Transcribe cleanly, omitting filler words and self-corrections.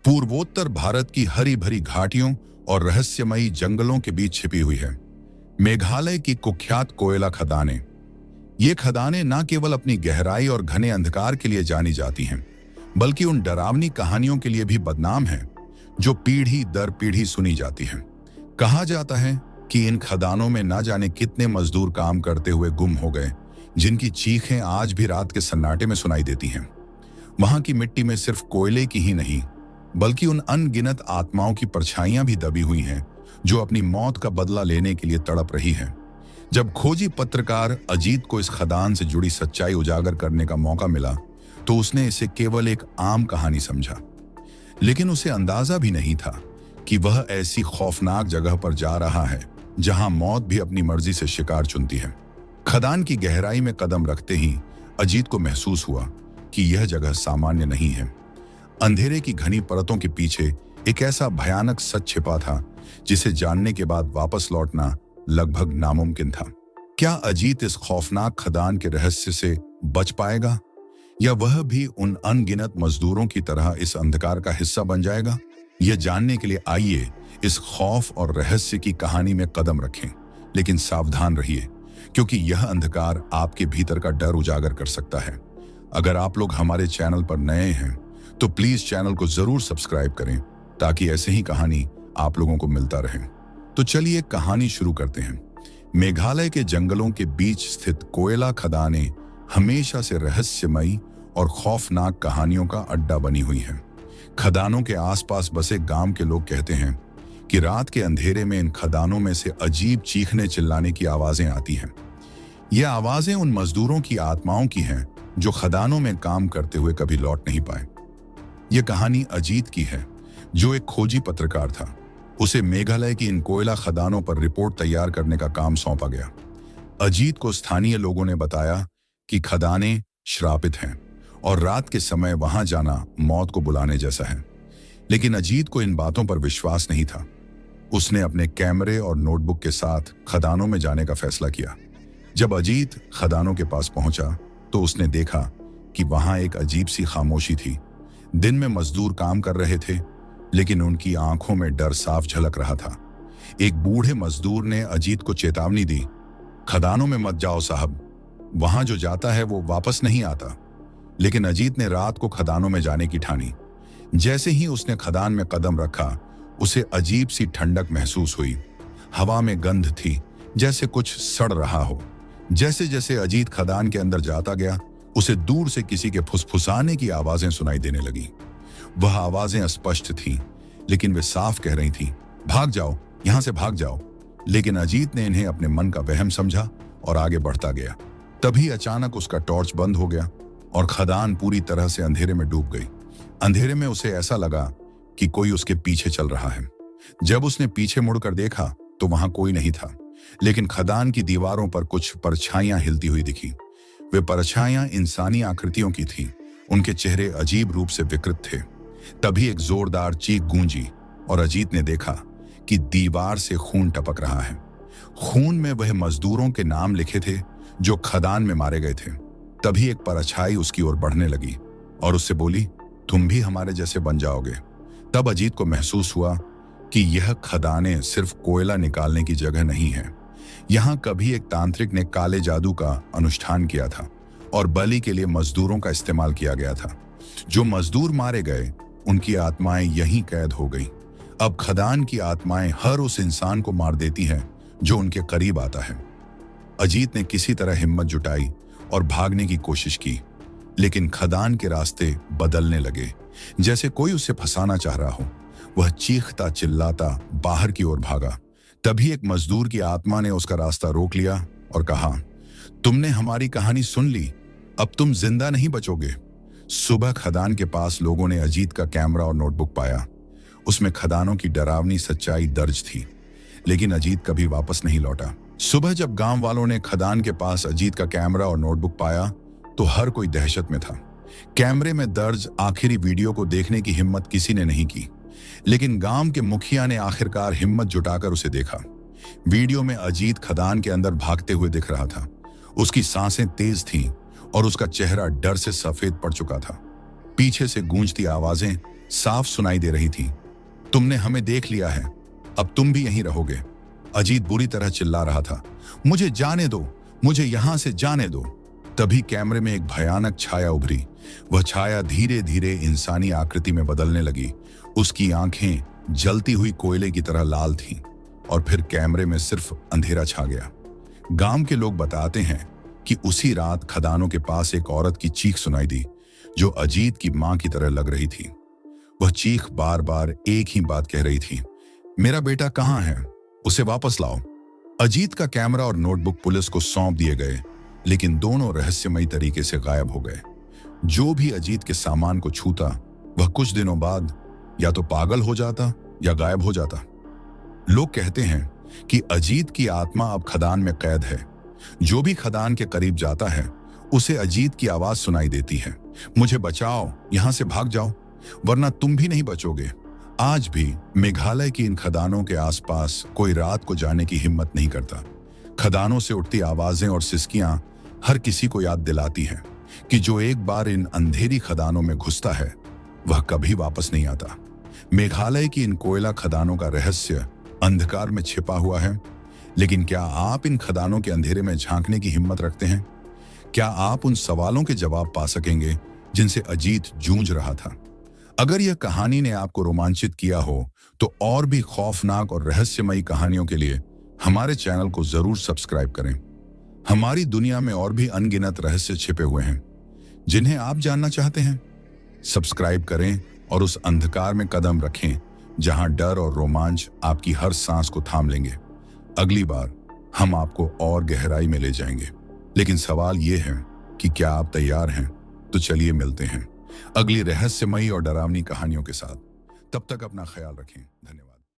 पूर्वोत्तर भारत की हरी भरी घाटियों और रहस्यमयी जंगलों के बीच छिपी हुई है मेघालय की कुख्यात कोयला खदानें। ये खदानें न केवल अपनी गहराई और घने अंधकार के लिए जानी जाती हैं, बल्कि उन डरावनी कहानियों के लिए भी बदनाम हैं जो पीढ़ी दर पीढ़ी सुनी जाती हैं। कहा जाता है कि इन खदानों में न जाने कितने मजदूर काम करते हुए गुम हो गए, जिनकी चीखें आज भी रात के सन्नाटे में सुनाई देती हैं। वहां की मिट्टी में सिर्फ कोयले की ही नहीं, बल्कि उन अनगिनत आत्माओं की परछाइयां भी दबी हुई हैं जो अपनी मौत का बदला लेने के लिए तड़प रही हैं। जब खोजी पत्रकार अजीत को इस खदान से जुड़ी सच्चाई उजागर करने का मौका मिला, तो उसने इसे केवल एक आम कहानी समझा। लेकिन उसे अंदाजा भी नहीं था कि वह ऐसी खौफनाक जगह पर जा रहा है जहां मौत भी अपनी मर्जी से शिकार चुनती है। खदान की गहराई में कदम रखते ही अजीत को महसूस हुआ कि यह जगह सामान्य नहीं है। अंधेरे की घनी परतों के पीछे एक ऐसा भयानक सच छिपा था जिसे जानने के बाद वापस लौटना लगभग नामुमकिन था। क्या अजीत इस खौफनाक खदान के रहस्य से बच पाएगा, या वह भी उन अनगिनत मजदूरों की तरह इस अंधकार का हिस्सा बन जाएगा? यह जानने के लिए आइए इस खौफ और रहस्य की कहानी में कदम रखें। लेकिन सावधान रहिए, क्योंकि यह अंधकार आपके भीतर का डर उजागर कर सकता है। अगर आप लोग हमारे चैनल पर नए हैं तो प्लीज चैनल को जरूर सब्सक्राइब करें, ताकि ऐसे ही कहानी आप लोगों को मिलता रहे। तो चलिए कहानी शुरू करते हैं। मेघालय के जंगलों के बीच स्थित कोयला खदानें हमेशा से रहस्यमयी और खौफनाक कहानियों का अड्डा बनी हुई हैं। खदानों के आसपास बसे गांव के लोग कहते हैं कि रात के अंधेरे में इन खदानों में से अजीब चीखने चिल्लाने की आवाजें आती हैं। ये आवाजें उन मजदूरों की आत्माओं की हैं जो खदानों में काम करते हुए कभी लौट नहीं पाए। यह कहानी अजीत की है, जो एक खोजी पत्रकार था। उसे मेघालय की इन कोयला खदानों पर रिपोर्ट तैयार करने का काम सौंपा गया। अजीत को स्थानीय लोगों ने बताया कि खदानें श्रापित हैं और रात के समय वहां जाना मौत को बुलाने जैसा है। लेकिन अजीत को इन बातों पर विश्वास नहीं था। उसने अपने कैमरे और नोटबुक के साथ खदानों में जाने का फैसला किया। जब अजीत खदानों के पास पहुंचा तो उसने देखा कि वहां एक अजीब सी खामोशी थी। दिन में मजदूर काम कर रहे थे, लेकिन उनकी आंखों में डर साफ झलक रहा था। एक बूढ़े मजदूर ने अजीत को चेतावनी दी, खदानों में मत जाओ साहब, वहां जो जाता है वो वापस नहीं आता। लेकिन अजीत ने रात को खदानों में जाने की ठानी। जैसे ही उसने खदान में कदम रखा, उसे अजीब सी ठंडक महसूस हुई। हवा में गंध थी, जैसे कुछ सड़ रहा हो। जैसे जैसे अजीत खदान के अंदर जाता गया, उसे दूर से किसी के फुसफुसाने की आवाजें सुनाई देने लगी। वह आवाजें अस्पष्ट थीं, लेकिन वे साफ कह रही थीं, भाग जाओ, यहां से भाग जाओ। लेकिन अजीत ने इन्हें अपने मन का वहम समझा और आगे बढ़ता गया। तभी अचानक उसका टॉर्च बंद हो गया और खदान पूरी तरह से अंधेरे में डूब गई। अंधेरे में उसे ऐसा लगा कि कोई उसके पीछे चल रहा है। जब उसने पीछे मुड़कर देखा तो वहां कोई नहीं था, लेकिन खदान की दीवारों पर कुछ परछाइयां हिलती हुई दिखी। वे परछाइयां इंसानी आकृतियों की थीं। उनके चेहरे अजीब रूप से विकृत थे। तभी एक जोरदार चीख गूंजी और अजीत ने देखा कि दीवार से खून टपक रहा है। खून में वह मजदूरों के नाम लिखे थे जो खदान में मारे गए थे। तभी एक परछाई उसकी ओर बढ़ने लगी और उससे बोली, तुम भी हमारे जैसे बन जाओगे। तब अजीत को महसूस हुआ कि यह खदानें सिर्फ कोयला निकालने की जगह नहीं है। यहाँ कभी एक तांत्रिक ने काले जादू का अनुष्ठान किया था और बलि के लिए मजदूरों का इस्तेमाल किया गया था। जो मजदूर मारे गए, उनकी आत्माएं यहीं कैद हो गई। अब खदान की आत्माएं हर उस इंसान को मार देती हैं जो उनके करीब आता है। अजीत ने किसी तरह हिम्मत जुटाई और भागने की कोशिश की, लेकिन खदान के रास्ते बदलने लगे, जैसे कोई उसे फंसाना चाह रहा हो। वह चीखता चिल्लाता बाहर की ओर भागा। तभी एक मजदूर की आत्मा ने उसका रास्ता रोक लिया और कहा, तुमने हमारी कहानी सुन ली, अब तुम जिंदा नहीं बचोगे। सुबह खदान के पास लोगों ने अजीत का कैमरा और नोटबुक पाया। उसमें खदानों की डरावनी सच्चाई दर्ज थी, लेकिन अजीत कभी वापस नहीं लौटा। सुबह जब गांव वालों ने खदान के पास अजीत का कैमरा और नोटबुक पाया तो हर कोई दहशत में था। कैमरे में दर्ज आखिरी वीडियो को देखने की हिम्मत किसी ने नहीं की, लेकिन गांव के मुखिया ने आखिरकार हिम्मत जुटाकर उसे देखा। वीडियो में अजीत खदान के अंदर भागते हुए दिख रहा था। उसकी सांसें तेज थीं और उसका चेहरा डर से सफेद पड़ चुका था। पीछे से गूंजती आवाजें साफ सुनाई दे रही थी। तुमने हमें देख लिया है, अब तुम भी यहीं रहोगे। अजीत बुरी तरह चिल्ला रहा था, मुझे जाने दो, मुझे यहां से जाने दो। तभी कैमरे में एक भयानक छाया उभरी। वह छाया धीरे धीरे इंसानी आकृति में बदलने लगी। उसकी आंखें जलती हुई कोयले की तरह लाल थीं और फिर कैमरे में सिर्फ अंधेरा छा गया। गांव के लोग बताते हैं कि उसी रात खदानों के पास एक औरत की चीख सुनाई दी, जो अजीत की मां की तरह लग रही थी। वह चीख बार बार एक ही बात कह रही थी, मेरा बेटा कहाँ है, उसे वापस लाओ। अजीत का कैमरा और नोटबुक पुलिस को सौंप दिए गए, लेकिन दोनों रहस्यमयी तरीके से गायब हो गए। जो भी अजीत के सामान को छूता, वह कुछ दिनों बाद या तो पागल हो जाता या गायब हो जाता। लोग कहते हैं कि अजीत की आत्मा अब खदान में कैद है। जो भी खदान के करीब जाता है, उसे अजीत की आवाज सुनाई देती है, मुझे बचाओ, यहां से भाग जाओ, वरना तुम भी नहीं बचोगे। आज भी मेघालय की इन खदानों के आसपास कोई रात को जाने की हिम्मत नहीं करता। खदानों से उठती आवाजें और सिसकियां हर किसी को याद दिलाती हैं कि जो एक बार इन अंधेरी खदानों में घुसता है, वह कभी वापस नहीं आता। मेघालय की इन कोयला खदानों का रहस्य अंधकार में छिपा हुआ है, लेकिन क्या आप इन खदानों के अंधेरे में झांकने की हिम्मत रखते हैं? क्या आप उन सवालों के जवाब पा सकेंगे जिनसे अजीत जूझ रहा था? अगर यह कहानी ने आपको रोमांचित किया हो, तो और भी खौफनाक और रहस्यमयी कहानियों के लिए हमारे चैनल को जरूर सब्सक्राइब करें। हमारी दुनिया में और भी अनगिनत रहस्य छिपे हुए हैं, जिन्हें आप जानना चाहते हैं। सब्सक्राइब करें और उस अंधकार में कदम रखें जहां डर और रोमांच आपकी हर सांस को थाम लेंगे। अगली बार हम आपको और गहराई में ले जाएंगे, लेकिन सवाल यह है कि क्या आप तैयार हैं? तो चलिए मिलते हैं अगली रहस्यमयी और डरावनी कहानियों के साथ। तब तक अपना ख्याल रखें। धन्यवाद।